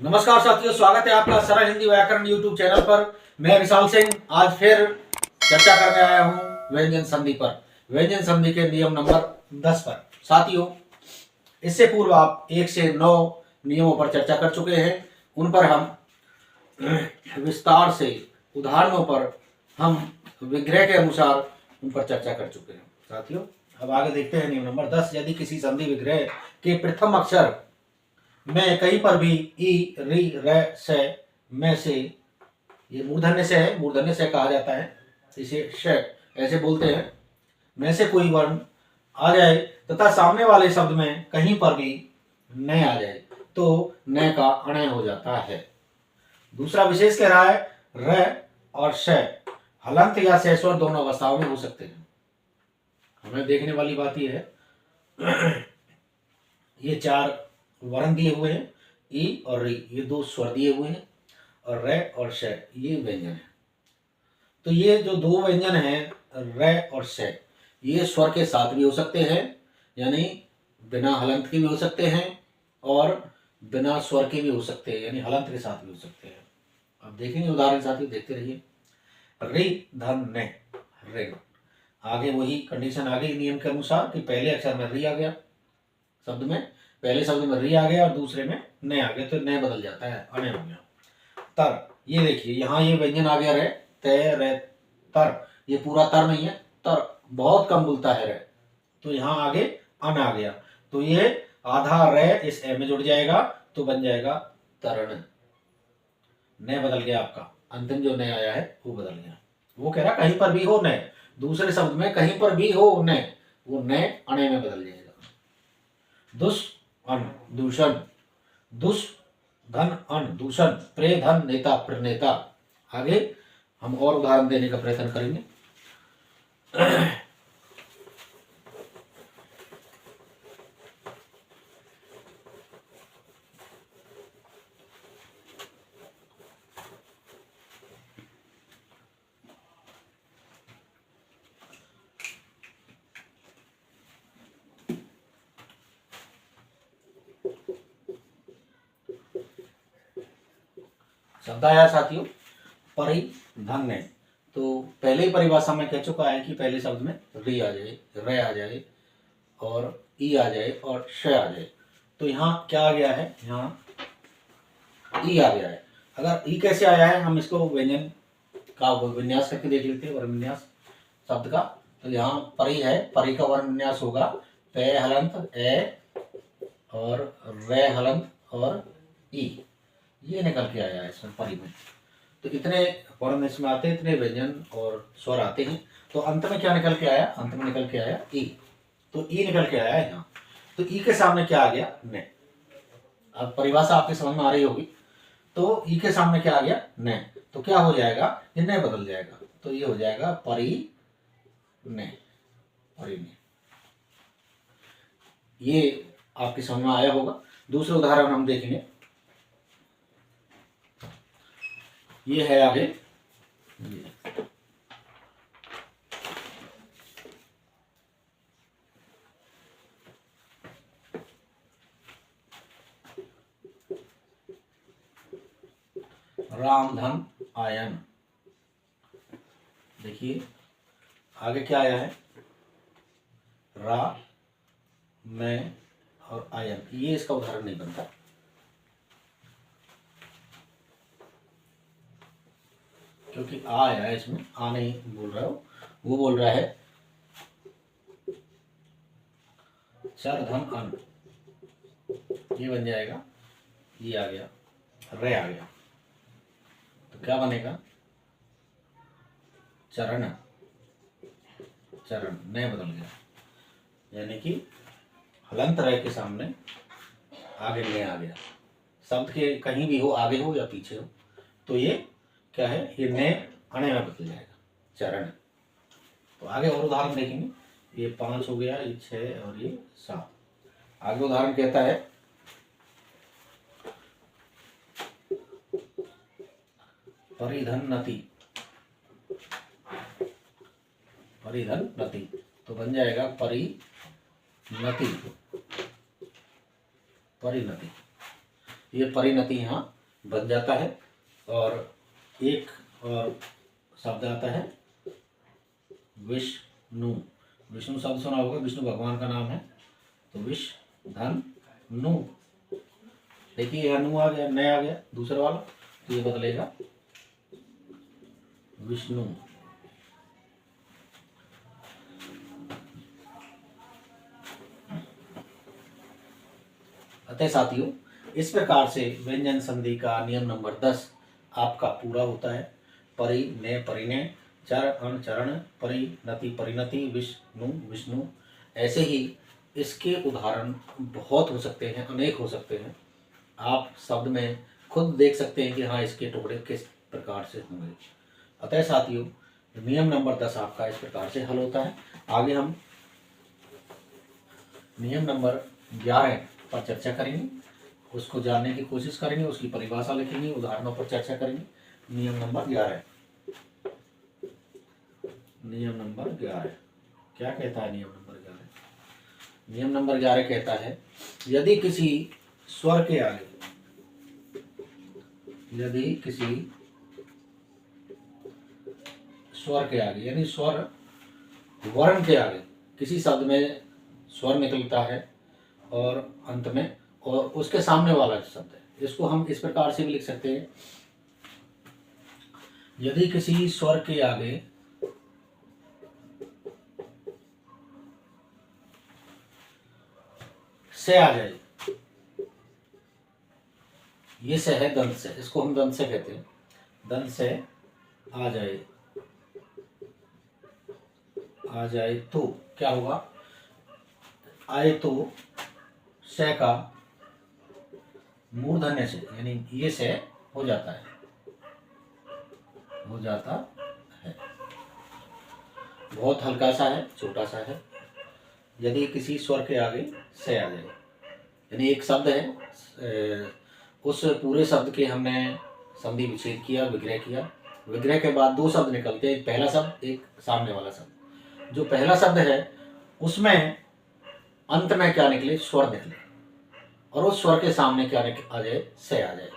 नमस्कार साथियों, स्वागत है आपका सरल हिंदी व्याकरण यूट्यूब चैनल पर। मैं विशाल सिंह आज फिर चर्चा करने आया हूं व्यंजन संधि पर, व्यंजन संधि के नियम नंबर 10 पर। साथियों, इससे पूर्व आप 1 से 9 नियमों पर चर्चा कर चुके हैं। उन पर हम विस्तार से उदाहरणों पर हम विग्रह के अनुसार उन पर चर्चा कर चुके हैं। साथियों, अब आगे देखते हैं नियम नंबर 10। यदि किसी संधि विग्रह के प्रथम अक्षर में कहीं पर भी ई, री, र, से, में से, ये मूर्धन्य से है, मूर्धन्य से कहा जाता है, इसे श ऐसे बोलते हैं, में से कोई वर्ण आ जाए तथा सामने वाले शब्द में कहीं पर भी न आ जाए तो न का अणय हो जाता है। दूसरा विशेष कह रहा है र और श हलंत या सहस्वर दोनों अवस्थाओं में हो सकते हैं। हमें देखने वाली बात यह है ये 4 वर्ण दिए हुए हैं, ई और री, ये 2 स्वर दिए हुए हैं, और र और श ये व्यंजन है। तो ये जो 2 व्यंजन हैं र और श, ये स्वर के साथ भी हो सकते हैं, यानी बिना हलंत के भी हो सकते हैं और बिना स्वर के भी हो सकते हैं, यानी हलंत के साथ भी हो सकते हैं। अब देखेंगे उदाहरण साथियों, देखते रहिए। रि धन ने, ऋण। आगे वही कंडीशन आ गई नियम के अनुसार कि पहले अक्षर में री आ गया, शब्द में पहले शब्द में री आ गया और दूसरे में न आ गया, तो न बदल जाता है, अने हो गया। तर, ये देखिए यहाँ ये व्यंजन आ गया रे, तय, रे, तर। ये पूरा तर नहीं है, तर बहुत कम बोलता है रे, तो यहाँ आगे अन आ गया, तो ये आधा रे इस ए में जुड़ जाएगा तो बन जाएगा तरण। न बदल गया आपका, अंतिम जो न आया है वो बदल गया। वो कह रहा कहीं पर भी हो न, दूसरे शब्द में कहीं पर भी हो न, वो न अणे में बदल जाएगा। दुष अन, दूषण, दुष धन अन, दूषण, प्रे धन नेता, प्रणेता। आगे हम और उदाहरण देने का प्रयत्न करेंगे। शब्द आया साथियों परिधन्य। तो पहले ही परिभाषा में कह चुका है कि पहले शब्द में री आ जाए, र आ जाए और ई आ जाए और श आ जाए। तो यहाँ क्या आ गया है, यहाँ ई आ गया है। अगर ई कैसे आया है, हम इसको व्यंजन का विन्यास करके देख लेते हैं, वर्ण विन्यास शब्द का। तो यहाँ परी है, परी का वर्ण विन्यास होगा पे हलंत ए और वे हलंत और ई, ये निकल के आया है इसमें परी में। तो इतने वर्ण इसमें आते हैं, इतने व्यंजन और स्वर आते हैं। तो अंत में क्या निकल के आया, अंत में निकल के आया ई। तो ई निकल के आया है यहाँ। तो ई के सामने क्या आ गया, न। अब परिभाषा आपके समझ में आ रही होगी। तो ई के सामने क्या आ गया, न। तो क्या हो जाएगा, ये न बदल जाएगा, तो ये हो जाएगा परी न, परी न। ये आपके समझ में आया होगा। दूसरे उदाहरण हम देखेंगे, ये है आगे, राम धन आयन। देखिए आगे क्या आया है, रा, में और आयन, ये इसका उदाहरण नहीं बनता। क्योंकि आ आया है इसमें, आ नहीं बोल रहा हो, वो बोल रहा है चर धन अन, ये बन जाएगा, ये आ गया, रे आ गया, तो क्या बनेगा, चरण, चरण, न बदल गया, यानी कि हलंत रे के सामने आगे न आ गया। शब्द के कहीं भी हो, आगे हो या पीछे हो, तो ये क्या है, ये न अणे में बदल जाएगा, चरण। तो आगे और उदाहरण देखेंगे। ये 5 हो गया, ये 6 और ये 7। आगे उदाहरण कहता है परिधन्नति, परिधन्नति, तो बन जाएगा परिणति, परिणति। ये परिणति यहाँ बन जाता है। और एक और शब्द आता है विष्णु। विष्णु शब्द सुना होगा, विष्णु भगवान का नाम है, तो विष धन नु। देखिए यहाँ नु आ गया, न आ गया दूसरा वाला, तो ये बदलेगा विष्णु। अतः साथियों, इस प्रकार से व्यंजन संधि का नियम नंबर 10 आपका पूरा होता है। परि ने परिणय, चर अण चरण, परिणति परिणति, विष्णु विष्णु। ऐसे ही इसके उदाहरण बहुत हो सकते हैं, अनेक हो सकते हैं। आप शब्द में खुद देख सकते हैं कि हाँ इसके टुकड़े किस प्रकार से होंगे। अतः साथियों, नियम नंबर 10 आपका इस प्रकार से हल होता है। आगे हम नियम नंबर 11 पर चर्चा करेंगे, उसको जानने की कोशिश करेंगे, उसकी परिभाषा लिखेंगे, उदाहरणों पर चर्चा करेंगे। नियम नंबर 11, नियम नंबर 11 क्या कहता है? नियम नंबर 11, नियम नंबर 11 कहता है, यदि किसी स्वर के आगे, यदि किसी स्वर के आगे, यानी स्वर वर्ण के आगे किसी शब्द में स्वर निकलता है और अंत में, और उसके सामने वाला शब्द है, इसको हम इस प्रकार से भी लिख सकते हैं, यदि किसी स्वर के आगे से आ जाए, ये से है दंत से, इसको हम दंत से कहते हैं, दंत से आ जाए, आ जाए तो क्या होगा? आए तो से का मूर्धन्य से, यानी ये से हो जाता है, हो जाता है। बहुत हल्का सा है, छोटा सा है। यदि किसी स्वर के आगे से आ जाए, यानी एक शब्द है, उस पूरे शब्द के हमने संधि विच्छेद किया, विग्रह किया, विग्रह के बाद दो शब्द निकलते हैं, एक पहला शब्द, एक सामने वाला शब्द। जो पहला शब्द है उसमें अंत में क्या निकले? स्वर निकले, और उस स्वर के सामने क्या आ जाए? से आ जाए,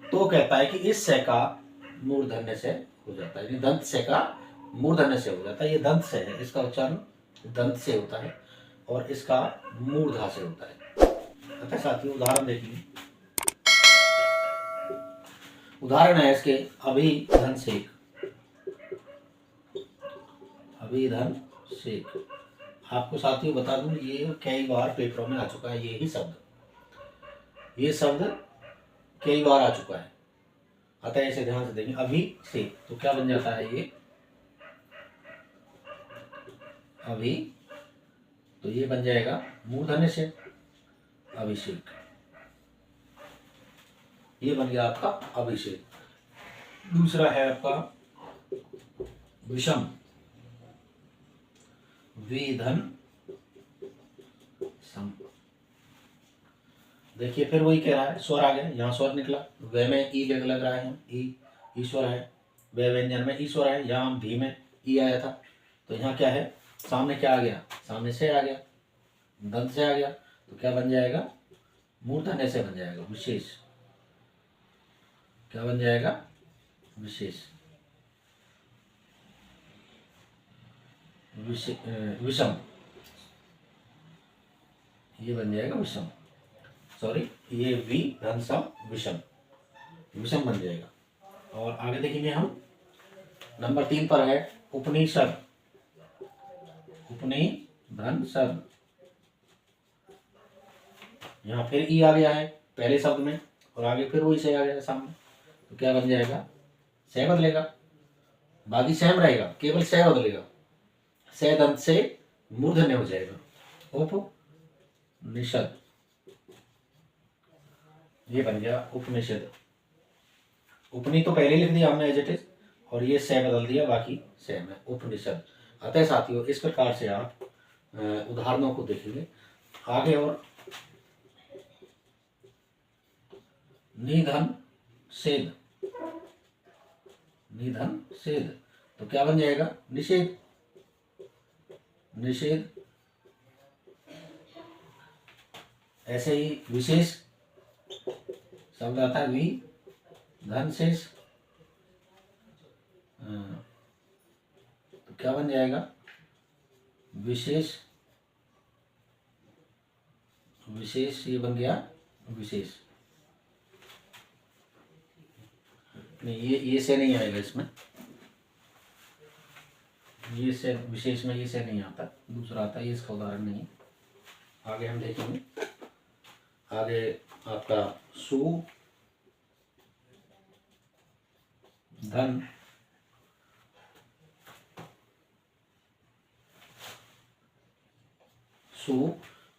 तो कहता है कि इस से का मूर्धन्य से हो जाता है, दंत से का मूर्धन्य से हो जाता है। ये दंत से है, इसका उच्चारण दंत से होता है और इसका मूर्धा से होता है। अतः साथियों, उदाहरण देखिए, उदाहरण है इसके अभिधन सेक, अभिधन सेक। आपको साथियों बता दूं, ये कई बार पेपरों में आ चुका है, ये ही शब्द, ये शब्द कई बार आ चुका है। अतः इसे ध्यान से देखें, अभी से, तो क्या बन जाता है ये? अभी, तो ये बन जाएगा मूर्धन्य से, अभिषेक। ये बन गया आपका अभिषेक। दूसरा है आपका विषम, विधन सम। देखिए फिर वही कह रहा है, स्वर आ गया, यहाँ स्वर निकला, वे में ई लग रहा है, ई ईश्वर है, वे व्यंजन में ईश्वर है, यहाँ भी में ई आया था, तो यहाँ क्या है? सामने क्या आ गया? सामने से आ गया, दंत से आ गया, तो क्या बन जाएगा? मूर्धन्य से बन जाएगा, विशेष। क्या बन जाएगा? विशेष, विषम, ये बन जाएगा विषम, सॉरी, ये वि धन सम विषम, विषम बन जाएगा। और आगे देखेंगे हम, नंबर 3 पर है उपनिषद, उपनिधन शब्द। यहाँ फिर ई आ गया है पहले शब्द में, और आगे फिर वही से आ गया है सामने, तो क्या बन जाएगा? से बदलेगा, बाकी सेम रहेगा, केवल से बदलेगा, से दंत से मूर्धन्य हो जाएगा, उपनिषद। ये बन गया उपनिषद। उपनि तो पहले लिख दिया हमने एज इट इज, और ये से बदल दिया, बाकी सेम है, उपनिषद। अतः साथियों, इस प्रकार से आप उदाहरणों को देखेंगे। आगे और निधन सेद, निधन सेद, तो क्या बन जाएगा? निषेध, निषेध। ऐसे ही विशेष शब्द आता है वी धन शेष, तो क्या बन जाएगा? विशेष, विशेष ये बन गया विशेष। नहीं, ये से नहीं आएगा इसमें, ये से विशेष में ये से नहीं आता, दूसरा आता है, ये इसका उदाहरण नहीं। आगे हम देखेंगे। आगे आपका सु धन सु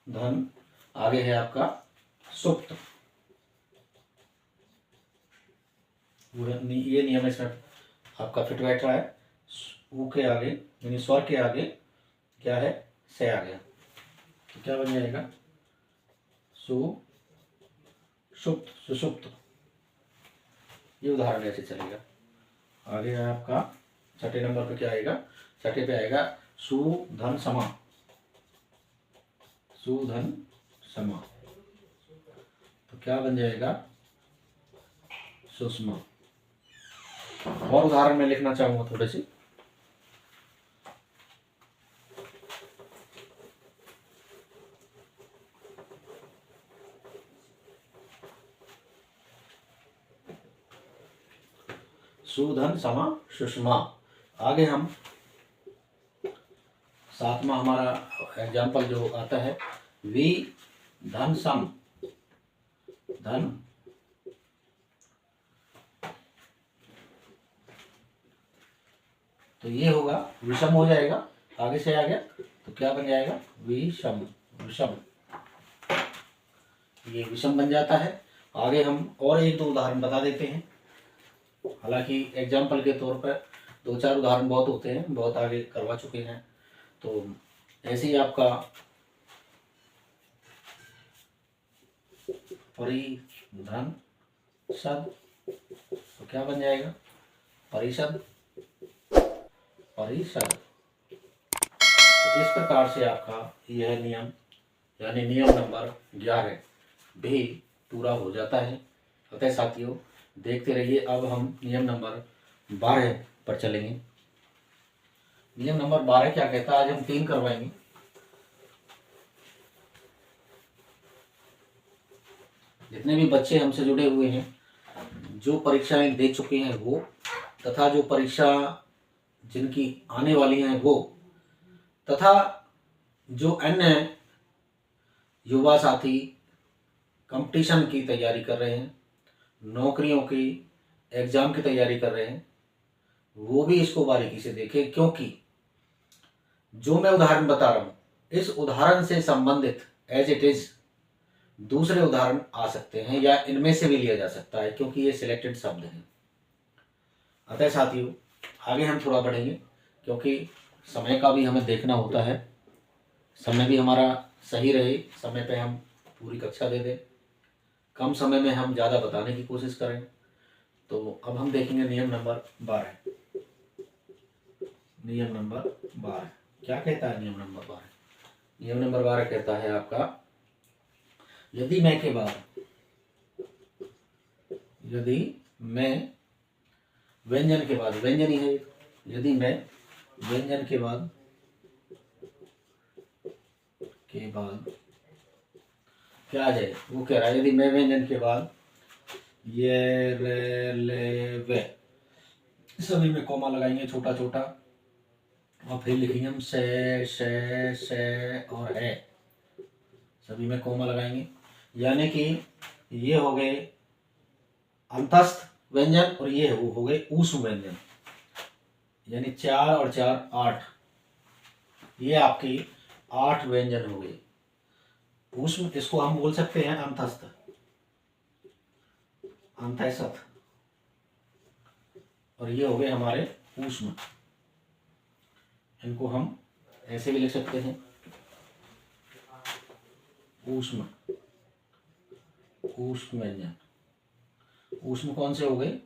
धन, आगे है आपका सुप्त। ये नियम इसमें आपका फिट बैठ रहा है। ऊ के आगे यानी स्वर के आगे क्या है? से आ गया, तो क्या बन जाएगा? सुषुप्त, सुषुप्त। ये उदाहरण ऐसे चलेगा। आगे है आपका छठे नंबर पे क्या आएगा? छठे पे आएगा सुधन समा, सुधन समा, तो क्या बन जाएगा? सुषमा। और उदाहरण में लिखना चाहूंगा थोड़े से। सुधन समा सुषमा। आगे हम सातवां हमारा एग्जाम्पल जो आता है वी धन सम, धन तो ये होगा विषम हो जाएगा, आगे से आ गया तो क्या बन जाएगा? विषम, विषम, ये विषम बन जाता है। आगे हम और एक दो उदाहरण बता देते हैं, हालांकि एग्जाम्पल के तौर पर दो चार उदाहरण बहुत होते हैं, बहुत आगे करवा चुके हैं। तो ऐसे ही आपका परिधन सद, तो क्या बन जाएगा? परिषद, परिषद। तो इस प्रकार से आपका यह नियम यानी नियम नंबर 11 भी पूरा हो जाता है। अतः साथियों देखते रहिए। अब हम नियम नंबर 12 पर चलेंगे। नियम नंबर 12 क्या कहता है? आज हम 3 करवाएंगे। जितने भी बच्चे हमसे जुड़े हुए हैं, जो परीक्षाएं दे चुके हैं वो, तथा जो परीक्षा जिनकी आने वाली हैं वो, तथा जो अन्य युवा साथी कंपटीशन की तैयारी कर रहे हैं, नौकरियों की एग्जाम की तैयारी कर रहे हैं, वो भी इसको बारीकी से देखें, क्योंकि जो मैं उदाहरण बता रहा हूँ इस उदाहरण से संबंधित एज इट इज दूसरे उदाहरण आ सकते हैं या इनमें से भी लिया जा सकता है, क्योंकि ये सिलेक्टेड शब्द हैं। अतः साथियों आगे हम थोड़ा बढ़ेंगे, क्योंकि समय का भी हमें देखना होता है, समय भी हमारा सही रहे, समय पे हम पूरी कक्षा दे दें, कम समय में हम ज़्यादा बताने की कोशिश करें। तो अब हम देखेंगे नियम नंबर 12। नियम नंबर 12 क्या कहता है? नियम नंबर 12, नियम नंबर 12 कहता है आपका यदि मैं के बाद, यदि मैं व्यंजन के बाद, व्यंजन ही है, यदि मैं व्यंजन के बाद क्या आ जाए? वो कह रहा है यदि मैं व्यंजन के बाद ये रे ले वे सभी में कोमा लगाएंगे छोटा छोटा, और फिर लिखेंगे हम से और है, सभी में कोमा लगाएंगे, यानी कि ये हो गए अंतस्थ व्यंजन और ये हो गए ऊष्म व्यंजन, यानी 4 और 4 8, ये आपकी 8 व्यंजन हो गए ऊष्म। इसको हम बोल सकते हैं अंतस्थ, अंतःसथ, और ये हो गए हमारे ऊष्म। इनको हम ऐसे भी लिख सकते हैं ऊष्म, ऊष्म व्यंजन। ऊष्म कौन से हो गए?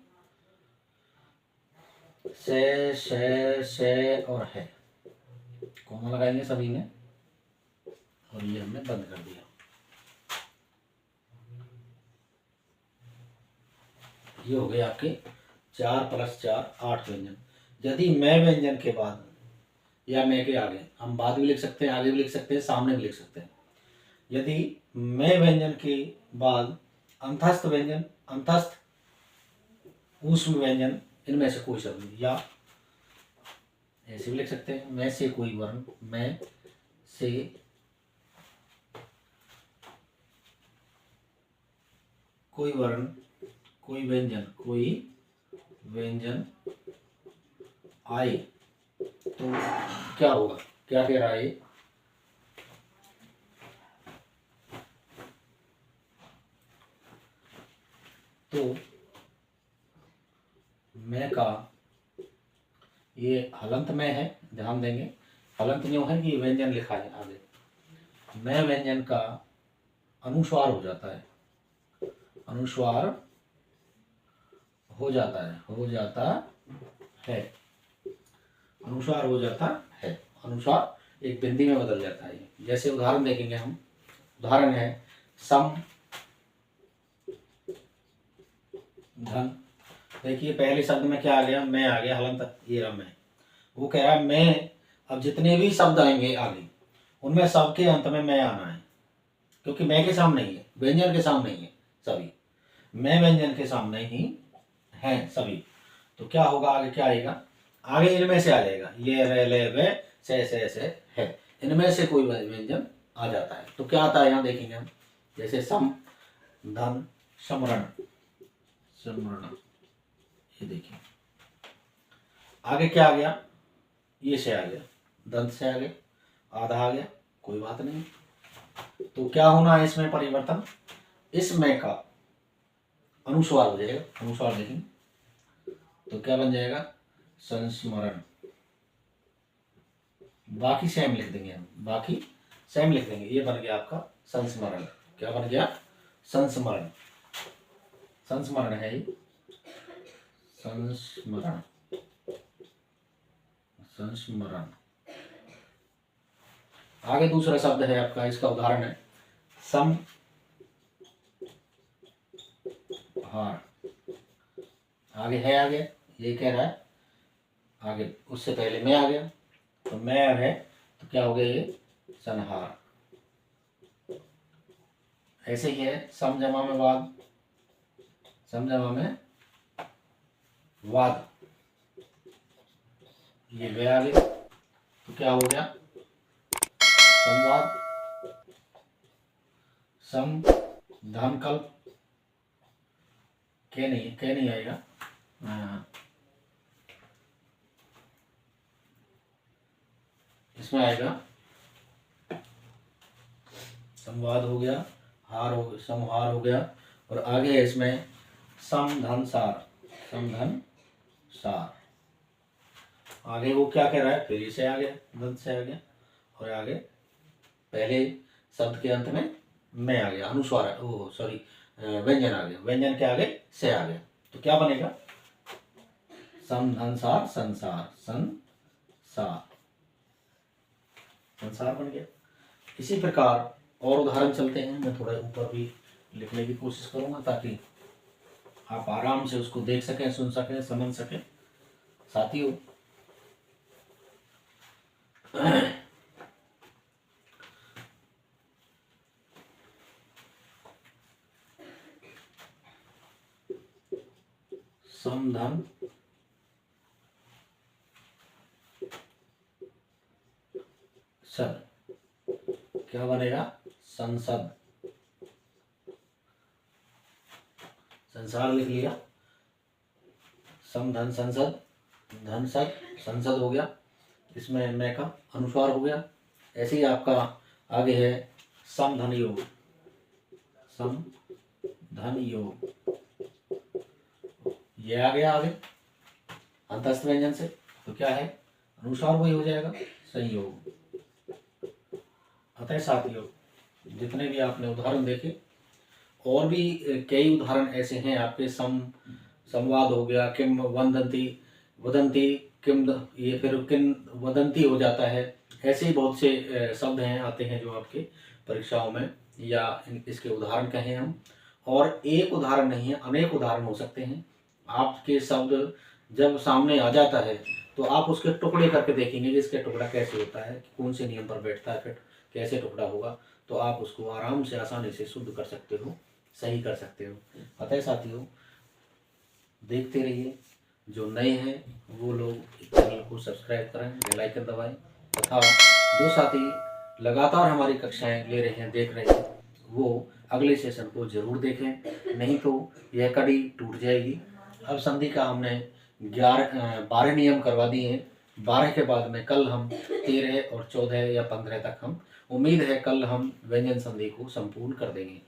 से और है, कोमा लगाएंगे सभी में, और ये हमने बंद कर दिया। ये हो गए आपके 4 + 4 8 व्यंजन। यदि मैं व्यंजन के बाद या मैं के आगे, हम बाद भी लिख सकते हैं, आगे भी लिख सकते हैं, सामने भी लिख सकते हैं। यदि मैं व्यंजन के बाद अंतस्थ व्यंजन, अंतस्थ ऊष्म व्यंजन, इनमें से कोई शब्द नहीं, या ऐसे भी लिख सकते हैं, मैं से कोई वर्ण, मैं से कोई वर्ण, कोई व्यंजन आए तो क्या होगा, क्या कह रहा है, तो मैं का ये हलंत में है, ध्यान देंगे, हलंत न्यू है कि व्यंजन लिखा है आगे, मैं व्यंजन का अनुस्वार हो जाता है, अनुस्वार हो जाता है, अनुस्वार हो जाता है, अनुस्वार एक बिंदी में बदल जाता है। जैसे उदाहरण देखेंगे हम, उदाहरण है सम धन। देखिए पहले शब्द में क्या आ गया, मैं आ गया, हलंत ये रहा मैं। वो कह रहा है मैं, अब जितने भी शब्द आएंगे आगे उनमें सबके अंत में मैं आना है, क्योंकि मैं के सामने ही है, व्यंजन के सामने ही है सभी, मैं व्यंजन के सामने ही हैं सभी। तो क्या होगा आगे, क्या आएगा, आगे इनमें से आ जाएगा, ये रे ले वे से है, इनमें से कोई व्यंजन आ जाता है। तो क्या आता है यहाँ देखेंगे हम, जैसे सम धन समरण, ये देखिए आगे क्या आ गया, ये से आ गया, दंत से आ गया, आधा आ गया, कोई बात नहीं। तो क्या होना है इसमें परिवर्तन, इसमें का अनुस्वार हो जाएगा, अनुस्वार देखेंगे तो क्या बन जाएगा, संस्मरण। बाकी सेम लिख देंगे हम, बाकी सेम लिख देंगे, ये बन गया आपका संस्मरण। क्या बन गया, संस्मरण, संस्मरण है ये, संस्मरण, संस्मरण। आगे दूसरा शब्द है आपका, इसका उदाहरण है सम हार, आगे है, आगे ये कह रहा है, आगे उससे पहले मैं आ गया, तो मैं है तो क्या हो गया ये संहार। ऐसे ही है सम जमा में वाद, सम जमा में वाद, ये वे आ गया तो क्या हो गया संवाद, सम धन कल्प, के नहीं आएगा, इसमें आएगा संवाद हो गया, हार हो गया, समहार हो गया, और आगे है इसमें सम धन सार, सम धन सार। आगे वो क्या कह रहा है, फिर से आ गया, दंत से आ गया, और आगे पहले शब्द के अंत में मैं आ गया, अनुस्वार, ओ सॉरी व्यंजन आ गया, व्यंजन के आगे से आ गया, तो क्या बनेगा, सम धन सार संसार, संसार, संसार बन गया। इसी प्रकार और उदाहरण चलते हैं, मैं थोड़ा ऊपर भी लिखने की कोशिश करूंगा ताकि आप आराम से उसको देख सकें, सुन सकें, समझ सकें। साथियों समधन सद, क्या बनेगा, संसद, संसार लिख लिया, सम धन संसद, धन सद, संसद हो गया, इसमें मैं का अनुस्वार हो गया। ऐसे ही आपका आगे है सम धन योग, सम धन योग, ये आ गया आगे अंतस्थ व्यंजन से, तो क्या है, अनुस्वार वही हो जाएगा, संयोग। अतः साथियों जितने भी आपने उदाहरण देखे, और भी कई उदाहरण ऐसे हैं आपके, संवाद हो गया, किम वदंती, वदंती किम, ये फिर किन वदंती हो जाता है, ऐसे ही बहुत से शब्द हैं आते हैं जो आपके परीक्षाओं में, या इसके उदाहरण कहें हम। और एक उदाहरण नहीं है, अनेक उदाहरण हो सकते हैं, आपके शब्द जब सामने आ जाता है तो आप उसके टुकड़े करके देखेंगे कि इसका टुकड़ा कैसे होता है, कौन से नियम पर बैठता है, फिर कैसे टुकड़ा होगा, तो आप उसको आराम से आसानी से शुद्ध कर सकते हो, सही कर सकते हो। अतः साथियों, देखते रहिए। जो नए हैं वो लोग इस चैनल को सब्सक्राइब करें, बेल आइकन दबाएं, तथा जो साथी लगातार हमारी कक्षाएं ले रहे हैं, देख रहे हैं, वो अगले सेशन को जरूर देखें, नहीं तो यह कड़ी टूट जाएगी। अब संधि का हमने 12 नियम करवा दिए हैं। 12 के बाद में कल हम 13 और 14 या 15 तक हम, उम्मीद है कल हम व्यंजन संधि को संपूर्ण कर देंगे।